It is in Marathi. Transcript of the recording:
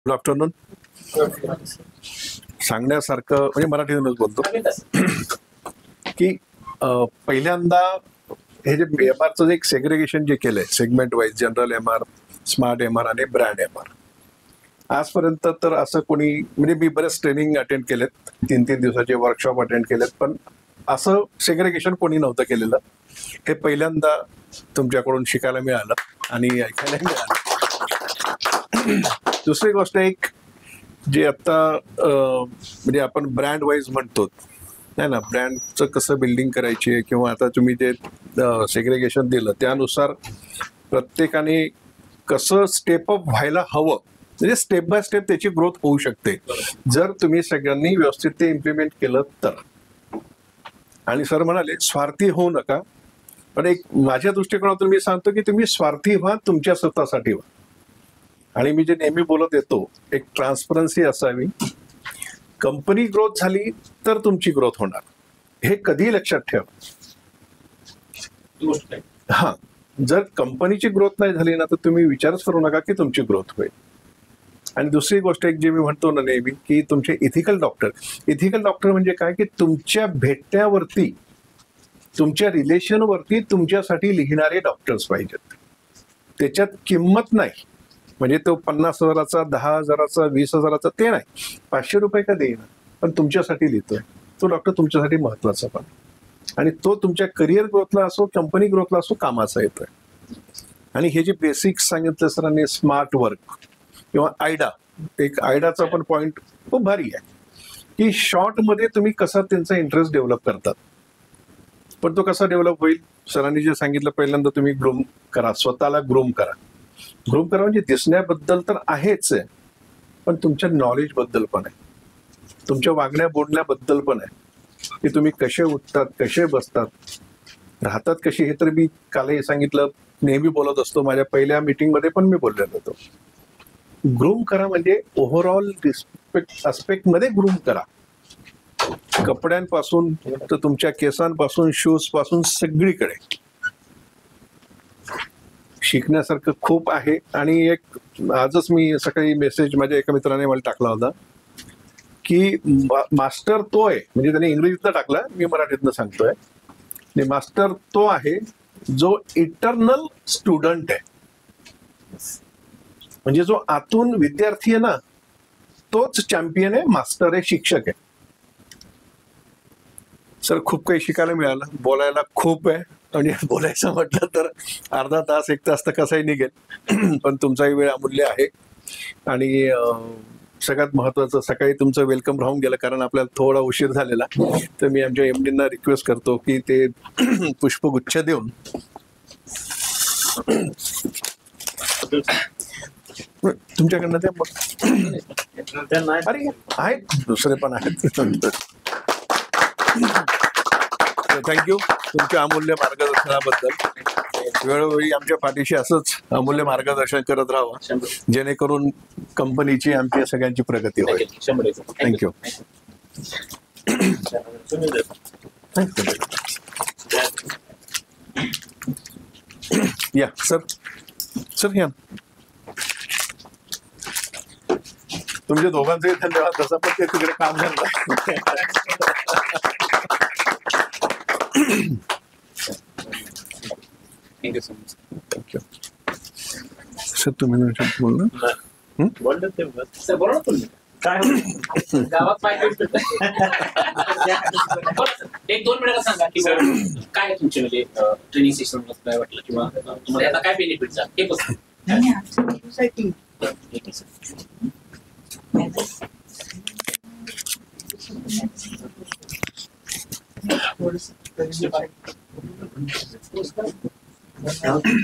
Good afternoon. सांगण्यासारखं म्हणजे मराठीतूनच बोलतो की पहिल्यांदा हे जे एमआरचं एक सेग्रिगेशन जे केलंय segment wise, general MR, smart MR आणि ब्रँड एमआर, आजपर्यंत तर असं कोणी म्हणजे मी बरेच ट्रेनिंग अटेंड केलेत, 3-3 दिवसाचे वर्कशॉप अटेंड केलेत, पण असं सेग्रिगेशन कोणी नव्हतं केलेलं. हे पहिल्यांदा तुमच्याकडून शिकायला मिळालं आणि ऐकायला मिळालं. दुसरी गोष्ट एक जे आता म्हणजे आपण ब्रँड वाईज म्हणतो नाही ना, ब्रँडचं कसं बिल्डिंग करायची आहे, किंवा आता तुम्ही जे सेग्रिगेशन दिलं त्यानुसार प्रत्येकाने कसं स्टेप अप व्हायला हवं, म्हणजे स्टेप बाय स्टेप त्याची ग्रोथ होऊ शकते जर तुम्ही सगळ्यांनी व्यवस्थित ते इम्प्लिमेंट केलं तर. आणि सर म्हणाले स्वार्थी होऊ नका, पण एक माझ्या दृष्टिकोनातून मी सांगतो की तुम्ही स्वार्थी व्हा, तुमच्या स्वतःसाठी व्हा. आणि मी जे नेहमी बोलत येतो, एक ट्रान्सपरन्सी असावी. कंपनी ग्रोथ झाली तर तुमची ग्रोथ होणार, हे कधी लक्षात ठेवा. हा, जर कंपनीची ग्रोथ नाही झाली ना तर तुम्ही विचारच करू नका की तुमची ग्रोथ होईल. आणि दुसरी गोष्ट एक जे मी म्हणतो ना नेहमी की तुमचे इथिकल डॉक्टर म्हणजे काय की तुमच्या भेटण्यावरती, तुमच्या रिलेशनवरती तुमच्यासाठी लिहिणारे डॉक्टर्स पाहिजेत. त्याच्यात किंमत नाही, म्हणजे तो 50,000चा, 10,000चा, 20,000चा ते नाही, 500 रुपये का देईना, पण तुमच्यासाठी लिहितोय तो डॉक्टर तुमच्यासाठी महत्वाचा पण, आणि तो तुमच्या करिअर ग्रोथला असो, कंपनी ग्रोथला असो, कामाचा येतोय. आणि हे जे बेसिक्स सांगितलं सरांनी, स्मार्ट वर्क किंवा आयडा, एक आयडाचा पण पॉइंट खूप भारी आहे की शॉर्ट मध्ये तुम्ही कसा त्यांचा इंटरेस्ट डेव्हलप करतात. पण तो कसा डेव्हलप होईल, सरांनी जे सांगितलं, पहिल्यांदा तुम्ही ग्रूम करा, स्वतःला ग्रूम करा. ग्रूम करा म्हणजे दिसण्याबद्दल तर आहेच आहे, पण तुमच्या नॉलेज बद्दल पण आहे, तुमच्या वागण्या बोलण्याबद्दल पण आहे, की तुम्ही कसे उठतात, कसे बसतात, राहतात कशी. हे तर मी कालही सांगितलं, नेहमी बोलत असतो, माझ्या पहिल्या मीटिंग मध्ये पण मी बोललेलो होतो. ग्रूम करा म्हणजे ओव्हरऑल आस्पेक्ट मध्ये ग्रूम करा, कपड्यांपासून तर तुमच्या केसांपासून, शूज पासून सगळीकडे. शिकण्यासारखं खूप आहे. आणि एक आजच मी सकाळी मेसेज माझ्या एका मित्राने मला टाकला होता की मास्टर तो आहे, म्हणजे त्याने इंग्रजीतनं टाकला, मी मराठीतनं सांगतोय, आणि मास्टर तो आहे जो इटर्नल स्टुडंट आहे. म्हणजे जो आतून विद्यार्थी आहे ना, तोच चॅम्पियन आहे, मास्टर आहे, शिक्षक आहे. सर खूप काही शिकायला मिळालं, बोलायला खूप आहे, म्हणजे बोलायचं म्हटलं तर अर्धा तास, 1 तास तर कसाही निघेल, पण तुमचाही वेळ अमूल्य आहे. आणि सगळ्यात महत्वाचं, सकाळी तुमचं वेलकम राहून गेलं कारण आपल्याला थोडा उशीर झालेला, तर मी आमच्या एमडींना रिक्वेस्ट करतो की ते पुष्पगुच्छ देऊन तुमच्याकडनं त्या अरे आहेत, दुसरे पण आहेत. थँक्यू तुमच्या अमूल्य मार्गदर्शनाबद्दल. वेळोवेळी आमच्या पाठीशी असंच अमूल्य मार्गदर्शन करत राहावं, जेणेकरून कंपनीची, आमची सगळ्यांची प्रगती होईल. थँक्यू. या सर या. तुमच्या दोघांचेही धन्यवाद. तसं पण ते तिकडे काम झालं. Thank you so much. Thank you sir. तुम्ही बोलणार सर, बरोबर तुम्ही काय गावात पाहिजे. 1-2 मिनिटं सांगा की काय तुमचे म्हणजे ट्रेनिंग सेशन काय वाटलं, किंवा तुम्हाला आता काय बेनिफिट झाला हे बघा.